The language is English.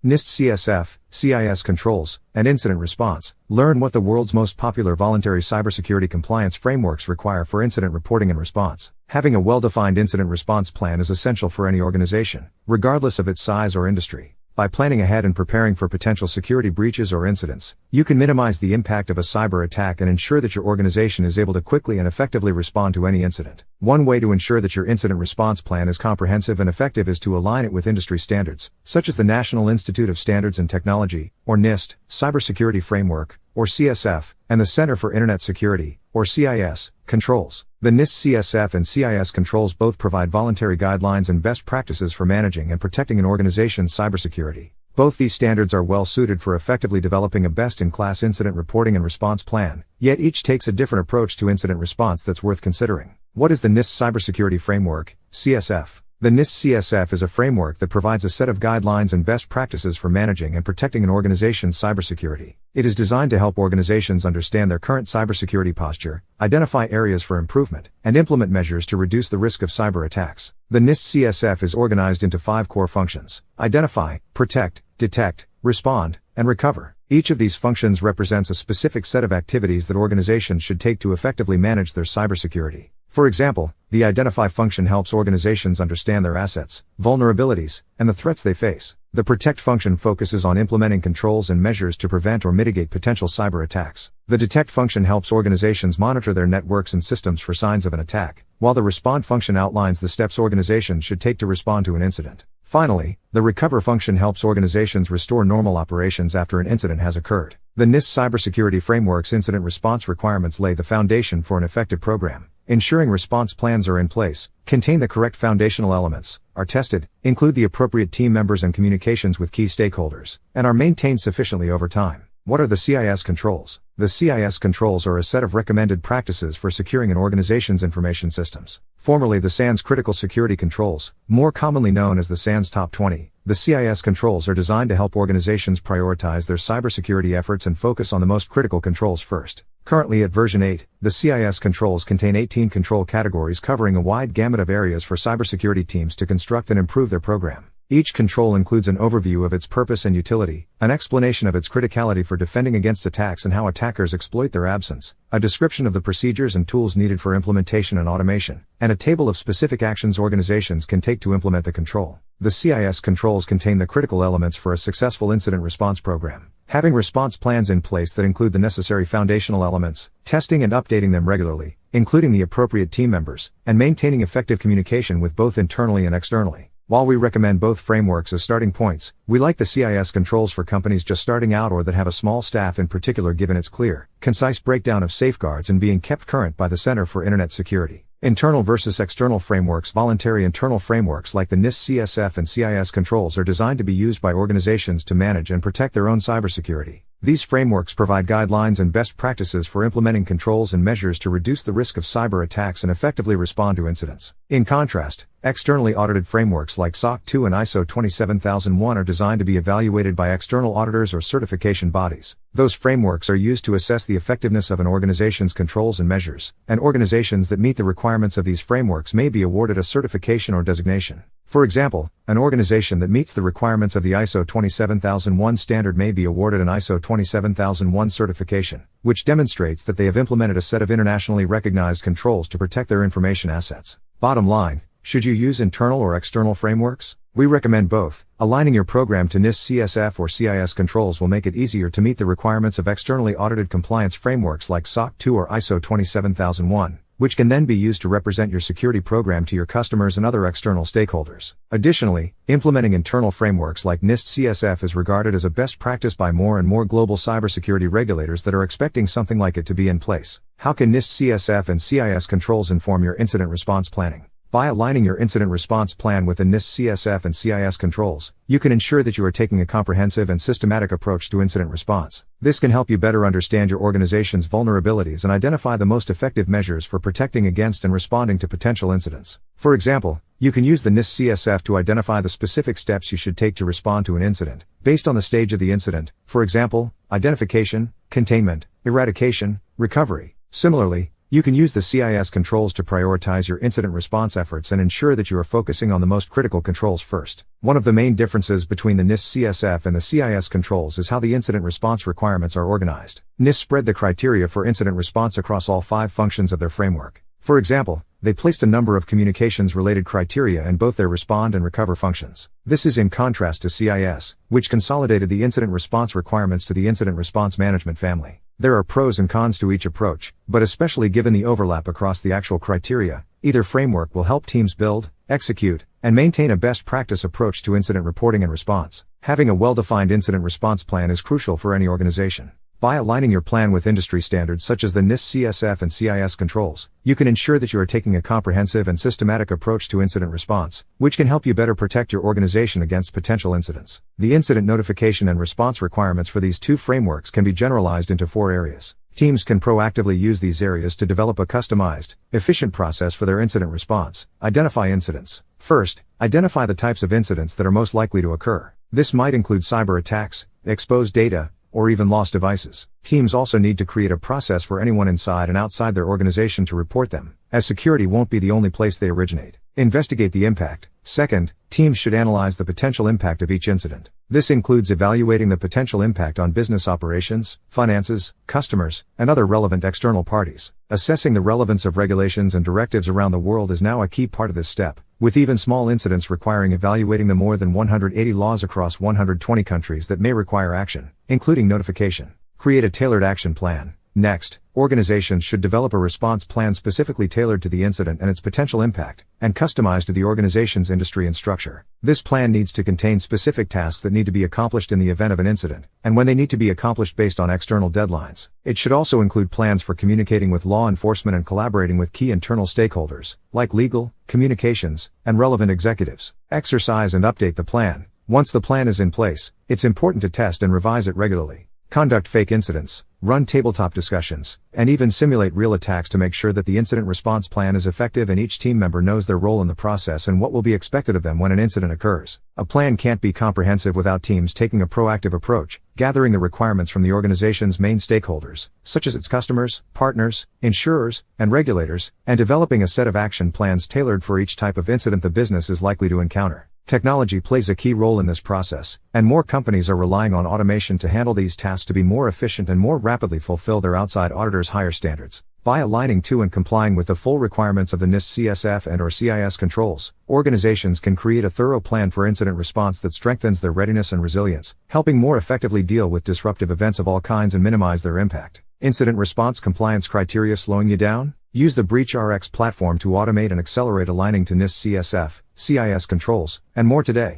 NIST CSF, CIS controls, and incident response. Learn what the world's most popular voluntary cybersecurity compliance frameworks require for incident reporting and response. Having a well-defined incident response plan is essential for any organization, regardless of its size or industry. By planning ahead and preparing for potential security breaches or incidents, you can minimize the impact of a cyber attack and ensure that your organization is able to quickly and effectively respond to any incident. One way to ensure that your incident response plan is comprehensive and effective is to align it with industry standards, such as the National Institute of Standards and Technology, or NIST, Cybersecurity Framework, or CSF, and the Center for Internet Security, or CIS, controls. The NIST CSF and CIS controls both provide voluntary guidelines and best practices for managing and protecting an organization's cybersecurity. Both these standards are well suited for effectively developing a best-in-class incident reporting and response plan, yet each takes a different approach to incident response that's worth considering. What is the NIST Cybersecurity Framework, CSF? The NIST CSF is a framework that provides a set of guidelines and best practices for managing and protecting an organization's cybersecurity. It is designed to help organizations understand their current cybersecurity posture, identify areas for improvement, and implement measures to reduce the risk of cyber attacks. The NIST CSF is organized into 5 core functions: identify, protect, detect, respond, and recover. Each of these functions represents a specific set of activities that organizations should take to effectively manage their cybersecurity. For example, the identify function helps organizations understand their assets, vulnerabilities, and the threats they face. The protect function focuses on implementing controls and measures to prevent or mitigate potential cyber attacks. The detect function helps organizations monitor their networks and systems for signs of an attack, while the respond function outlines the steps organizations should take to respond to an incident. Finally, the recover function helps organizations restore normal operations after an incident has occurred. The NIST Cybersecurity Framework's incident response requirements lay the foundation for an effective program. Ensuring response plans are in place, contain the correct foundational elements, are tested, include the appropriate team members and communications with key stakeholders, and are maintained sufficiently over time. What are the CIS controls? The CIS controls are a set of recommended practices for securing an organization's information systems. Formerly the SANS Critical Security Controls, more commonly known as the SANS Top 20, the CIS controls are designed to help organizations prioritize their cybersecurity efforts and focus on the most critical controls first. Currently at version 8, the CIS controls contain 18 control categories covering a wide gamut of areas for cybersecurity teams to construct and improve their program. Each control includes an overview of its purpose and utility, an explanation of its criticality for defending against attacks and how attackers exploit their absence, a description of the procedures and tools needed for implementation and automation, and a table of specific actions organizations can take to implement the control. The CIS controls contain the critical elements for a successful incident response program. Having response plans in place that include the necessary foundational elements, testing and updating them regularly, including the appropriate team members, and maintaining effective communication with both internally and externally. While we recommend both frameworks as starting points, we like the CIS controls for companies just starting out or that have a small staff in particular, given its clear, concise breakdown of safeguards and being kept current by the Center for Internet Security. Internal versus external frameworks. Voluntary internal frameworks like the NIST CSF and CIS controls are designed to be used by organizations to manage and protect their own cybersecurity. These frameworks provide guidelines and best practices for implementing controls and measures to reduce the risk of cyber attacks and effectively respond to incidents. In contrast, externally audited frameworks like SOC 2 and ISO 27001 are designed to be evaluated by external auditors or certification bodies. Those frameworks are used to assess the effectiveness of an organization's controls and measures, and organizations that meet the requirements of these frameworks may be awarded a certification or designation. For example, an organization that meets the requirements of the ISO 27001 standard may be awarded an ISO 27001 certification, which demonstrates that they have implemented a set of internationally recognized controls to protect their information assets. Bottom line, should you use internal or external frameworks? We recommend both. Aligning your program to NIST CSF or CIS controls will make it easier to meet the requirements of externally audited compliance frameworks like SOC 2 or ISO 27001. Which can then be used to represent your security program to your customers and other external stakeholders. Additionally, implementing internal frameworks like NIST CSF is regarded as a best practice by more and more global cybersecurity regulators that are expecting something like it to be in place. How can NIST CSF and CIS controls inform your incident response planning? By aligning your incident response plan with the NIST CSF and CIS controls, you can ensure that you are taking a comprehensive and systematic approach to incident response. This can help you better understand your organization's vulnerabilities and identify the most effective measures for protecting against and responding to potential incidents. For example, you can use the NIST CSF to identify the specific steps you should take to respond to an incident, based on the stage of the incident, for example, identification, containment, eradication, recovery. Similarly, You can use the CIS controls to prioritize your incident response efforts and ensure that you are focusing on the most critical controls first. One of the main differences between the NIST CSF and the CIS controls is how the incident response requirements are organized. NIST spread the criteria for incident response across all 5 functions of their framework. For example, they placed a number of communications-related criteria in both their respond and recover functions. This is in contrast to CIS, which consolidated the incident response requirements to the incident response management family. There are pros and cons to each approach, but especially given the overlap across the actual criteria, either framework will help teams build, execute, and maintain a best practice approach to incident reporting and response. Having a well-defined incident response plan is crucial for any organization. By aligning your plan with industry standards such as the NIST CSF and CIS controls, you can ensure that you are taking a comprehensive and systematic approach to incident response, which can help you better protect your organization against potential incidents. The incident notification and response requirements for these 2 frameworks can be generalized into 4 areas. Teams can proactively use these areas to develop a customized, efficient process for their incident response. Identify incidents. First, identify the types of incidents that are most likely to occur. This might include cyber attacks, exposed data, or even lost devices. Teams also need to create a process for anyone inside and outside their organization to report them, as security won't be the only place they originate. Investigate the impact. Second, teams should analyze the potential impact of each incident. This includes evaluating the potential impact on business operations, finances, customers, and other relevant external parties. Assessing the relevance of regulations and directives around the world is now a key part of this step, with even small incidents requiring evaluating the more than 180 laws across 120 countries that may require action, including notification. Create a tailored action plan. Next, organizations should develop a response plan specifically tailored to the incident and its potential impact, and customized to the organization's industry and structure. This plan needs to contain specific tasks that need to be accomplished in the event of an incident, and when they need to be accomplished based on external deadlines. It should also include plans for communicating with law enforcement and collaborating with key internal stakeholders, like legal, communications, and relevant executives. Exercise and update the plan. Once the plan is in place, it's important to test and revise it regularly. Conduct fake incidents, run tabletop discussions, and even simulate real attacks to make sure that the incident response plan is effective and each team member knows their role in the process and what will be expected of them when an incident occurs. A plan can't be comprehensive without teams taking a proactive approach, gathering the requirements from the organization's main stakeholders, such as its customers, partners, insurers, and regulators, and developing a set of action plans tailored for each type of incident the business is likely to encounter. Technology plays a key role in this process, and more companies are relying on automation to handle these tasks to be more efficient and more rapidly fulfill their outside auditors' higher standards. By aligning to and complying with the full requirements of the NIST CSF and/or CIS controls, organizations can create a thorough plan for incident response that strengthens their readiness and resilience, helping more effectively deal with disruptive events of all kinds and minimize their impact. Incident response compliance criteria slowing you down? Use the BreachRx platform to automate and accelerate aligning to NIST CSF, CIS controls, and more today.